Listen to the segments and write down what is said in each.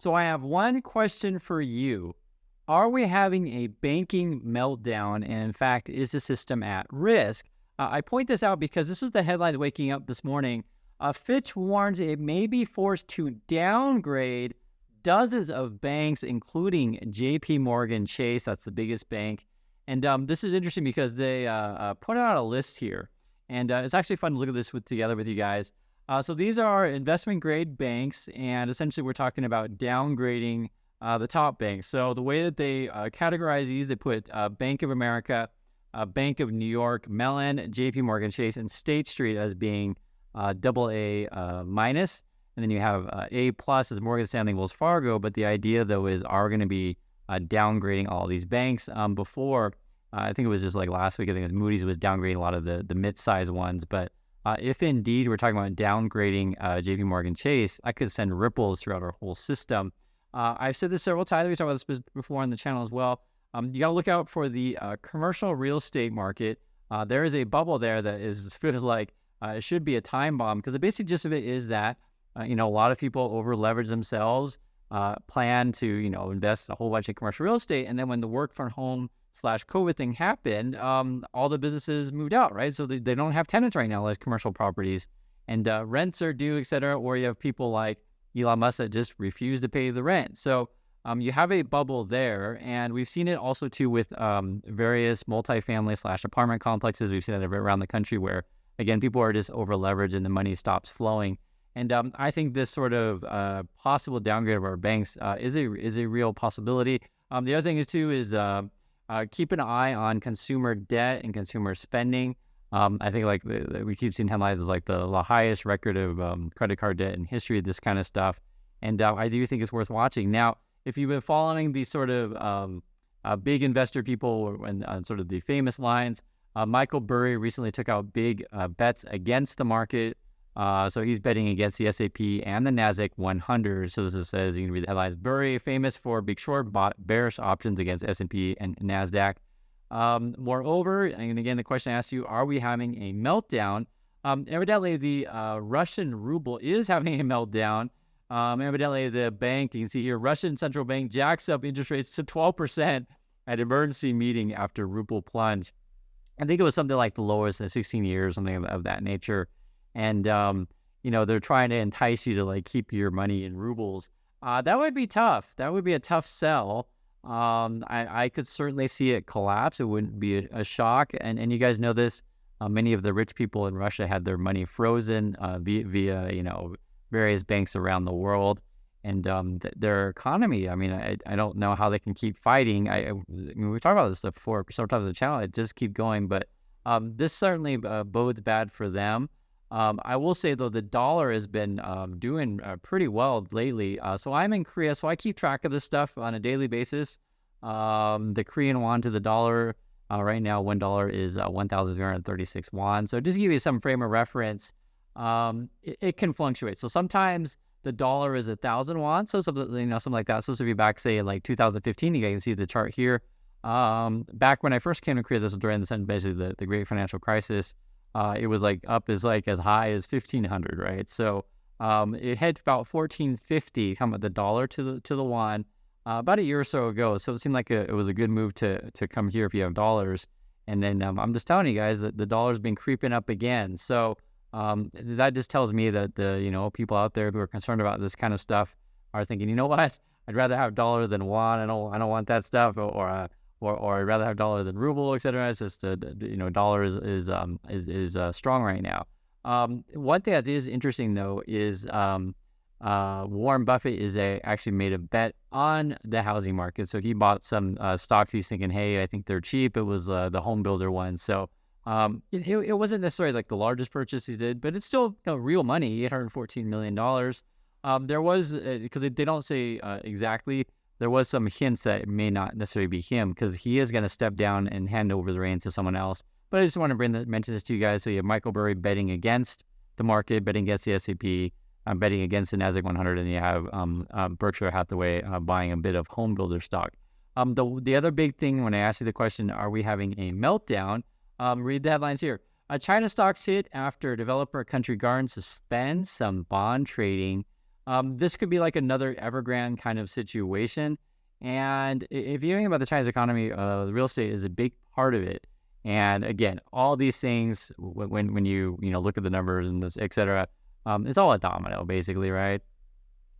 So I have one question for you. Are we having a banking meltdown? And in fact, is the system at risk? I point this out because this is the headlines waking up this morning. Fitch warns it may be forced to downgrade dozens of banks, including JP Morgan Chase. That's the biggest bank. And this is interesting because they put out a list here. And it's actually fun to look at this together with you guys. So these are investment grade banks. And essentially, we're talking about downgrading the top banks. So the way that they categorize these, they put Bank of America, Bank of New York, Mellon, JP Morgan Chase, and State Street as being AA minus. And then you have A plus as Morgan Stanley, Wells Fargo. But the idea, though, is are going to be downgrading all these banks. Before, I think it was just like last week, I think it was Moody's was downgrading a lot of the mid-sized ones. But if indeed we're talking about downgrading JP Morgan Chase, I could send ripples throughout our whole system. I've said this several times. We talked about this before on the channel as well. You got to look out for the commercial real estate market. There is a bubble there that feels like it should be a time bomb, because the basic gist of it is that a lot of people over leverage themselves, plan to invest in a whole bunch of commercial real estate, and then when the work from home / COVID thing happened, all the businesses moved out, right? So they don't have tenants right now, like commercial properties, and rents are due, et cetera. Or you have people like Elon Musk that just refuse to pay the rent. So you have a bubble there, and we've seen it also too with various multifamily / apartment complexes. We've seen it around the country where, again, people are just over leveraged and the money stops flowing. And I think this sort of possible downgrade of our banks is a real possibility. The other thing is keep an eye on consumer debt and consumer spending. I think we keep seeing headlines as like the highest record of credit card debt in history, this kind of stuff. And I do think it's worth watching. Now, if you've been following these sort of big investor people and sort of the famous lines, Michael Burry recently took out big bets against the market. So he's betting against the S&P and the NASDAQ 100. So this says, you can read the headlines. Burry, famous for big short, bought bearish options against S&P and NASDAQ. Moreover, and again, the question I asked you, are we having a meltdown? Evidently, the Russian ruble is having a meltdown. Evidently, the bank, you can see here, Russian central bank jacks up interest rates to 12% at emergency meeting after ruble plunge. I think it was something like the lowest in 16 years, something of that nature. And, they're trying to entice you to keep your money in rubles. That would be tough. That would be a tough sell. I could certainly see it collapse. It wouldn't be a shock. And you guys know this, many of the rich people in Russia had their money frozen via various banks around the world. And their economy, I don't know how they can keep fighting. We talked about this stuff before, sometimes on the channel, it just keep going. But this certainly bodes bad for them. I will say, though, the dollar has been doing pretty well lately. So I'm in Korea, so I keep track of this stuff on a daily basis. The Korean won to the dollar right now, $1 is 1,336 won. So just to give you some frame of reference, it can fluctuate. So sometimes the dollar is 1,000 won, so something like that. So this would be back, say, in 2015. You guys can see the chart here. Back when I first came to Korea, this was during basically the Great Financial Crisis. It was up as high as 1,500, right? So it hit about 1,450 the dollar to the won about a year or so ago. So it seemed like it was a good move to come here if you have dollars. And then I'm just telling you guys that the dollar's been creeping up again. So that just tells me that the people out there who are concerned about this kind of stuff are thinking, you know what? I'd rather have dollar than won. I don't want that stuff, or I'd rather have dollar than ruble, etc. It's just dollar is strong right now. One thing that is interesting though is Warren Buffett actually made a bet on the housing market. So he bought some stocks. He's thinking, hey, I think they're cheap. It was the home builder one. So it wasn't necessarily the largest purchase he did, but it's still real money, $814 million. There was, because they don't say exactly, there was some hints that it may not necessarily be him, because he is going to step down and hand over the reins to someone else. But I just want to mention this to you guys. So you have Michael Burry betting against the market, betting against the S&P, betting against the NASDAQ 100, and you have Berkshire Hathaway buying a bit of home builder stock. The other big thing, when I asked you the question, are we having a meltdown? Read the headlines here. China stocks hit after developer Country Garden suspends some bond trading. This could be like another Evergrande kind of situation. And if you think about the Chinese economy, the real estate is a big part of it. And again, all these things, when you look at the numbers and this, et cetera, it's all a domino, basically, right?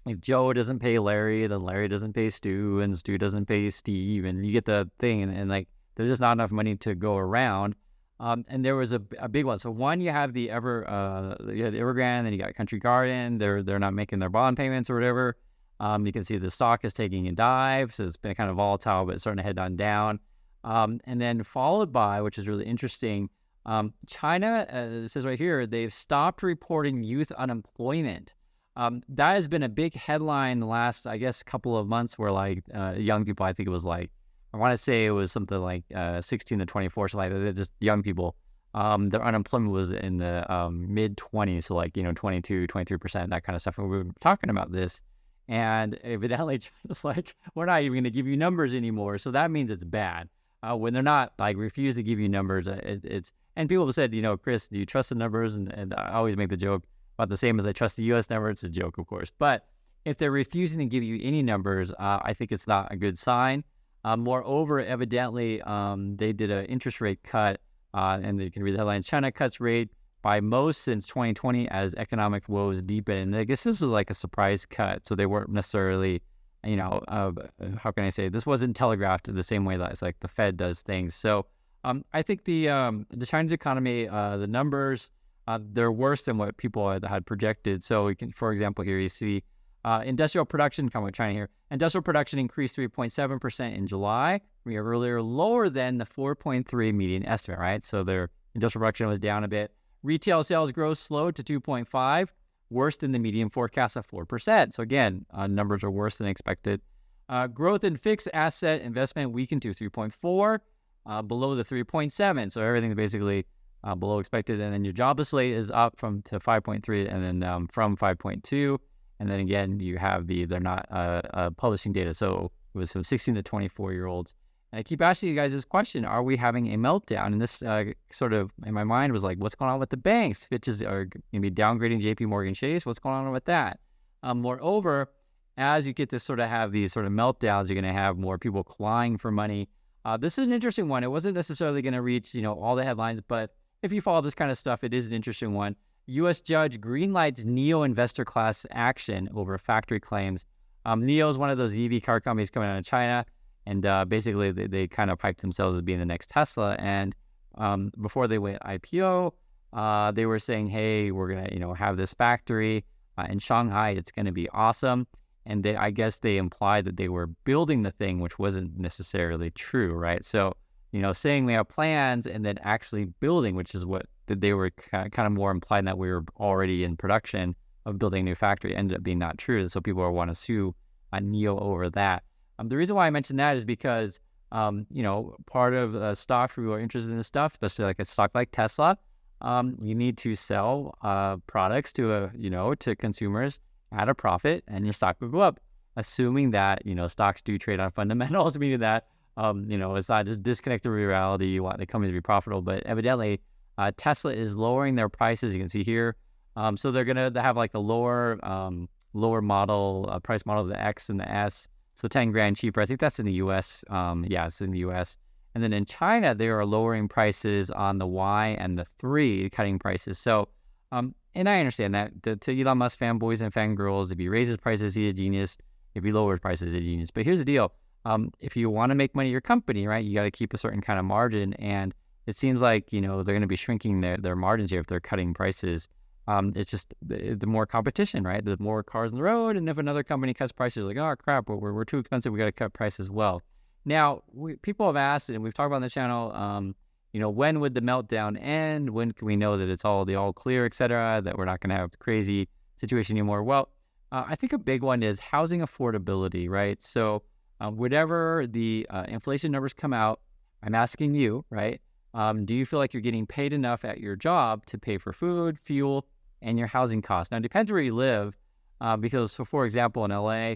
If Joe doesn't pay Larry, then Larry doesn't pay Stu, and Stu doesn't pay Steve, and you get the thing, and like there's just not enough money to go around. And there was a big one. So one, you have the Evergrande, and you got Country Garden. They're not making their bond payments or whatever. You can see the stock is taking a dive, so it's been kind of volatile, but it's starting to head on down. And then followed by, which is really interesting, China, it says right here, they've stopped reporting youth unemployment. That has been a big headline the last, I guess, couple of months where like young people, I think it was like, I want to say it was something like 16 to 24, so like just young people, their unemployment was in the mid 20s, so like, 22, 23%, that kind of stuff. And we were talking about this, and evidently China's like, we're not even going to give you numbers anymore. So that means it's bad. When they're not, like, refuse to give you numbers, and people have said, Chris, do you trust the numbers? And I always make the joke about the same as I trust the U.S. number. It's a joke, of course. But if they're refusing to give you any numbers, I think it's not a good sign. Moreover, evidently, they did an interest rate cut, and you can read the headline, China cuts rate by most since 2020 as economic woes deepen. And I guess this was like a surprise cut. So they weren't necessarily, how can I say, this wasn't telegraphed the same way that it's like the Fed does things. So I think the Chinese economy, the numbers, they're worse than what people had projected. So we can, for example, here you see industrial production, come with China here. Industrial production increased 3.7% in July. We are earlier lower than the 4.3 median estimate, right? So their industrial production was down a bit. Retail sales growth slowed to 2.5, worse than the median forecast of 4%. So again, numbers are worse than expected. Growth in fixed asset investment weakened to 3.4, below the 3.7. So everything's basically below expected. And then your jobless rate is up to 5.3, and then from 5.2. And then again, you have they're not publishing data. So it was from 16 to 24-year-olds. And I keep asking you guys this question, are we having a meltdown? And this sort of, in my mind, was like, what's going on with the banks? Fitch are going to be downgrading JP Morgan Chase. What's going on with that? Moreover, as you get to sort of have these sort of meltdowns, you're going to have more people clawing for money. This is an interesting one. It wasn't necessarily going to reach, all the headlines, but if you follow this kind of stuff, it is an interesting one. U.S. judge greenlights NIO investor class action over factory claims. NIO is one of those EV car companies coming out of China, and basically they kind of piped themselves as being the next Tesla. And before they went IPO, they were saying, hey, we're going to have this factory in Shanghai. It's going to be awesome. And I guess they implied that they were building the thing, which wasn't necessarily true, right? So, saying we have plans and then actually building, which is what they were kind of more implying that we were already in production of building a new factory, ended up being not true. So people want to sue NIO over that. The reason why I mentioned that is because, part of stocks, we are interested in this stuff, especially like a stock like Tesla. You need to sell products to to consumers at a profit, and your stock will go up, assuming that stocks do trade on fundamentals, meaning that it's not just disconnected with reality. You want the company to be profitable, but evidently Tesla is lowering their prices. You can see here, so they're gonna have like a lower model price model of the X and the S, so $10,000 cheaper. I think that's in the U.S. Yeah, it's in the U.S. And then in China, they are lowering prices on the Y and the 3, cutting prices. So, and I understand that to Elon Musk fanboys and fangirls, if he raises prices, he's a genius. If he lowers prices, he's a genius. But here's the deal. If you want to make money your company, right, you got to keep a certain kind of margin. And it seems like, they're going to be shrinking their margins here if they're cutting prices. It's just the more competition, right? There's more cars on the road. And if another company cuts prices, like, oh, crap, we're too expensive. We got to cut prices as well. Now, people have asked, and we've talked about on the channel, when would the meltdown end? When can we know that it's all clear, et cetera, that we're not going to have the crazy situation anymore? Well, I think a big one is housing affordability, right? So whatever the inflation numbers come out, I'm asking you, right? Do you feel like you're getting paid enough at your job to pay for food, fuel, and your housing costs? Now, it depends where you live, because, so for example, in LA,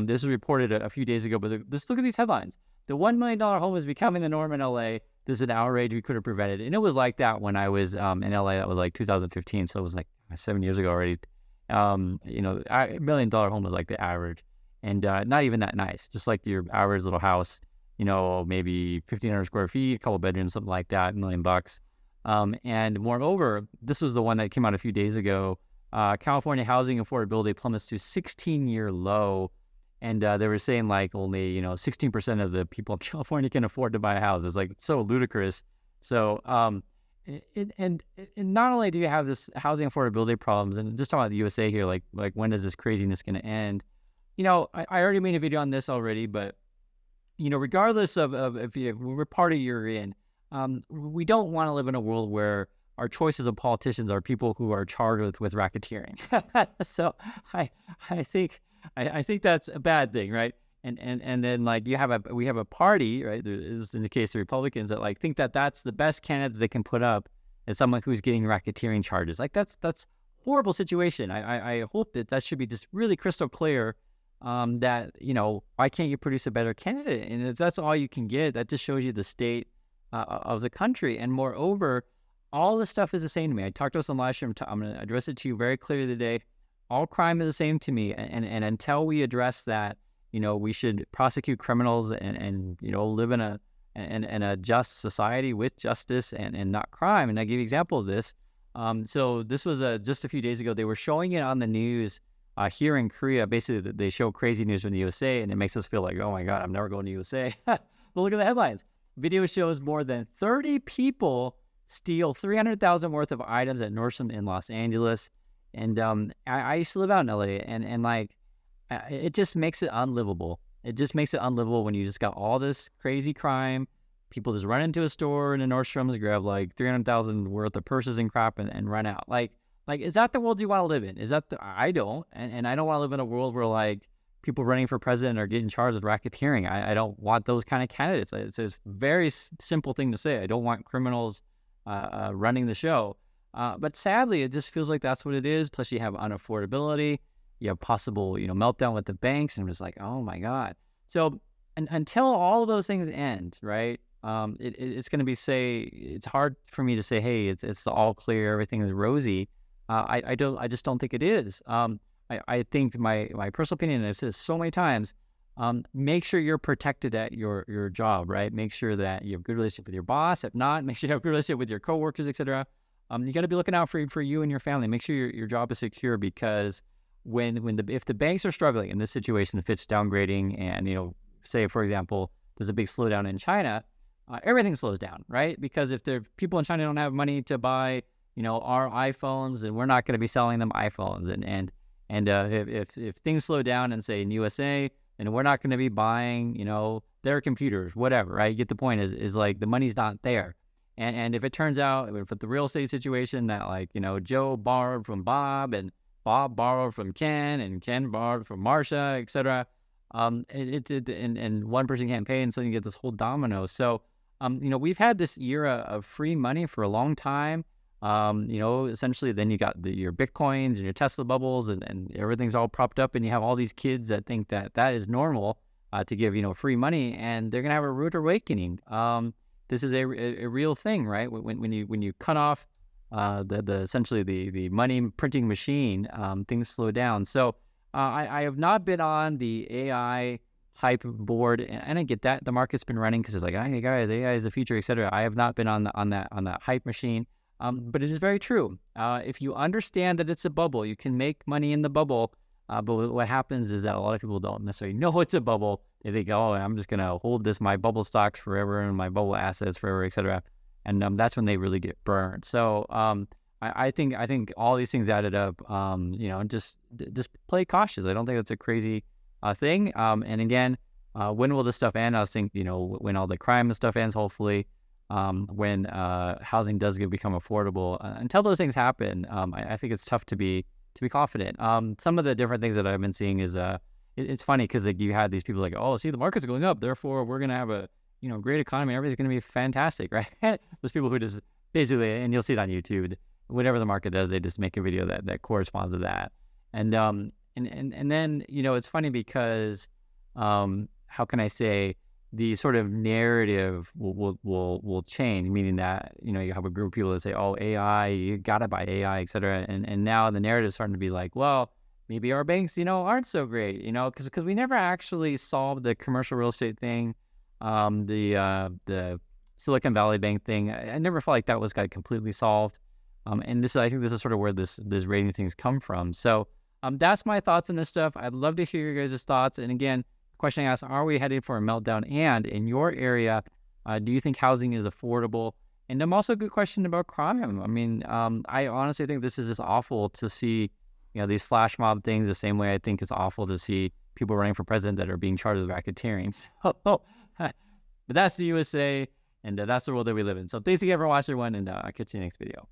this was reported a few days ago, but just look at these headlines. The $1 million home is becoming the norm in LA. This is an outrage we could have prevented. And it was like that when I was in LA. That was like 2015. So it was like 7 years ago already. $1 million home is like the average, and not even that nice, just like your average little house, maybe 1,500 square feet, a couple bedrooms, something like that, $1 million. And moreover, this was the one that came out a few days ago. California housing affordability plummets to 16-year low. And they were saying like only, 16% of the people in California can afford to buy a house. It's like so ludicrous. So, and not only do you have this housing affordability problems, and just talking about the USA here, like when is this craziness going to end? I already made a video on this already, but regardless of if what party you're in, we don't want to live in a world where our choices of politicians are people who are charged with racketeering. So I think that's a bad thing, right? And then like we have a party, right? There is, in the case of Republicans, that like think that that's the best candidate they can put up as someone who's getting racketeering charges. Like that's horrible situation. I hope that should be just really crystal clear. That why can't you produce a better candidate? And if that's all you can get, that just shows you the state of the country. And moreover, all this stuff is the same to me. I talked to us on last year. I'm going to address it to you very clearly today. All crime is the same to me. And until we address that, we should prosecute criminals and live in a just society with justice and not crime. And I give you an example of this. So this was just a few days ago. They were showing it on the news here in Korea. Basically, they show crazy news from the USA, and it makes us feel like, oh my God, I'm never going to USA. But look at the headlines. Video shows more than 30 people steal $300,000 worth of items at Nordstrom in Los Angeles. And I used to live out in LA, and like it just makes it unlivable. It just makes it unlivable when you just got all this crazy crime. People just run into a store in a Nordstrom's, grab like $300,000 worth of purses and crap and run out. Like, is that the world you want to live in? I don't. And I don't want to live in a world where like people running for president are getting charged with racketeering. I don't want those kind of candidates. It's a very simple thing to say. I don't want criminals running the show. But sadly, it just feels like that's what it is. Plus you have unaffordability. You have possible, meltdown with the banks. And I'm just like, oh my God. So until all of those things end, right? It's going to be it's hard for me to say, hey, it's all clear. Everything is rosy. I just don't think it is. I think my personal opinion, and I've said this so many times, make sure you're protected at your job, right? Make sure that you have a good relationship with your boss. If not, make sure you have a good relationship with your coworkers, etc. You got to be looking out for you and your family. Make sure your job is secure, because if the banks are struggling in this situation, if it's downgrading, and say for example there's a big slowdown in China, everything slows down, right? Because if the people in China don't have money to buy our iPhones, then we're not going to be selling them iPhones. And if things slow down and say in USA, then we're not going to be buying, their computers, whatever, right? You get the point. Is like the money's not there. And if it turns out, if the real estate situation that like, Joe borrowed from Bob, and Bob borrowed from Ken, and Ken borrowed from Marsha, etc. And one person can't pay, and so you get this whole domino. So, we've had this era of free money for a long time. Essentially then you got your Bitcoins and your Tesla bubbles, and everything's all propped up, and you have all these kids that think that is normal to give, free money, and they're going to have a rude awakening. This is a real thing, right? When you cut off essentially the money printing machine, things slow down. So I have not been on the AI hype board, and I get that the market's been running because it's like, hey guys, AI is the future, etc. I have not been on that hype machine. But it is very true. If you understand that it's a bubble, you can make money in the bubble. But what happens is that a lot of people don't necessarily know it's a bubble. They think, oh, I'm just going to hold my bubble stocks forever and my bubble assets forever, etc. And that's when they really get burned. So I think all these things added up. Just play cautious. I don't think that's a crazy thing. And again, when will this stuff end? I was thinking, when all the crime and stuff ends, hopefully. When housing does become affordable. Until those things happen, I think it's tough to be confident. Some of the different things that I've been seeing is it's funny because like you had these people like, oh, see, the market's going up, therefore we're gonna have a great economy, everything's gonna be fantastic, right? Those people who just basically, and you'll see it on YouTube, whatever the market does, they just make a video that corresponds to that. And then it's funny because how can I say, the sort of narrative will change, meaning that, you have a group of people that say, oh, AI, you gotta buy AI, et cetera. And now the narrative is starting to be like, well, maybe our banks, aren't so great, because we never actually solved the commercial real estate thing, the Silicon Valley Bank thing. I never felt like that was completely solved. And I think this is sort of where this rating things come from. So that's my thoughts on this stuff. I'd love to hear your guys' thoughts. And again, the question I asked, are we headed for a meltdown? And in your area, do you think housing is affordable? And also a good question about crime. I mean, I honestly think this is just awful to see, these flash mob things, the same way I think it's awful to see people running for president that are being charged with racketeering. So, but that's the USA, and that's the world that we live in. So thanks again for watching, everyone, and I'll catch you in the next video.